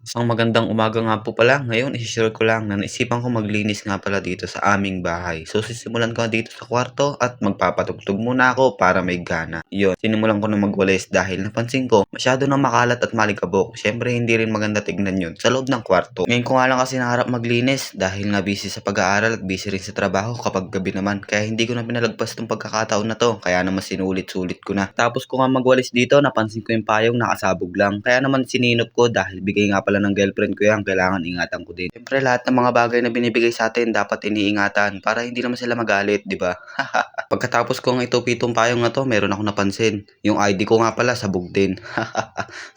Isang magandang umaga nga po pala. Ngayon, i-share ko lang na naisipan ko maglinis nga pala dito sa aming bahay. So, sisimulan ko dito sa kwarto at magpapatugtog muna ako para may gana. Yun, sinimulan ko na magwalis dahil napansin ko masyado na makalat at malikabok. Siyempre, hindi rin maganda tignan yun sa loob ng kwarto. Ngayon ko nga lang kasi naharap maglinis dahil nga busy sa pag-aaral at busy rin sa trabaho kapag gabi naman. Kaya hindi ko na pinalagpas tong pagkakataon na to. Kaya naman sinulit-sulit ko na. Tapos ko nga magwalis dito, napansin ko yung payong nakasabog lang. Kaya naman sininop ko dahil bigay nga pala ng girlfriend ko yan, kailangan ingatan ko din. Siyempre lahat ng mga bagay na binibigay sa atin dapat iniingatan para hindi naman sila magalit, di ba? Pagkatapos kong itupi itong payong na to, meron ako napansin. Yung ID ko nga pala sabog din.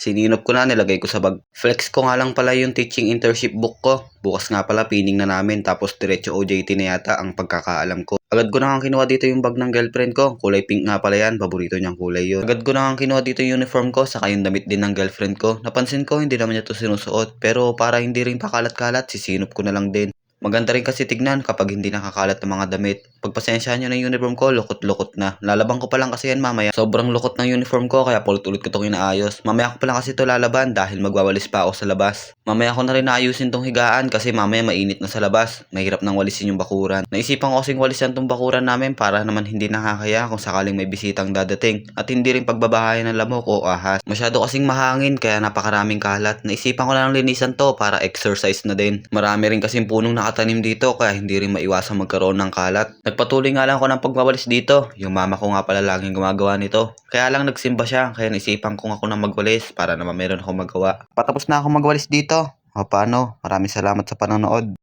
Sininop ko na, nilagay ko sa bag. Flex ko nga lang pala yung teaching internship book ko. Bukas nga pala pining na namin tapos diretso OJT na yata ang pagkakaalam ko. Agad ko na nga kinuha dito yung bag ng girlfriend ko. Kulay pink nga pala yan. Paborito niyang kulay yun. Agad ko na nga kinuha dito yung uniform ko. Saka yung damit din ng girlfriend ko. Napansin ko hindi naman niya to sinusuot. Pero para hindi rin pakalat-kalat, sisinop ko na lang din. Maganda rin kasi tignan kapag hindi nakakalat ng mga damit. Pagpasensya nyo na yung uniform ko, lukot-lukot na. Lalabang ko pa lang kasi yan mamaya. Sobrang lukot ng uniform ko kaya ulit ko itong inaayos. Mamaya ko pa lang kasi ito lalaban dahil magwawalis pa ako sa labas. Mamaya ko na rin naayusin tong higaan kasi mamaya mainit na sa labas. Mahirap nang walisin yung bakuran. Naisipan ko kasing walisan tong bakuran namin para naman hindi nakakaya kung sakaling may bisitang dadating. At hindi rin pagbabahayan ng lamok o ahas. Masyado kasing mahangin kaya napakaraming kalat. Naisipan ko na lang linisan to para exercise na din. Marami rin kasing punong nakatanim dito kaya hindi rin maiwasang magkaroon ng kalat. Nagpatuloy nga lang ako ng pagwawalis dito. Yung mama ko nga pala laging gumagawa nito. Kaya lang nagsimba siya kaya naisipan ko ako na magwalis para naman meron akong magawa. Patapos na ako magwalis dito. O paano? Maraming salamat sa panonood.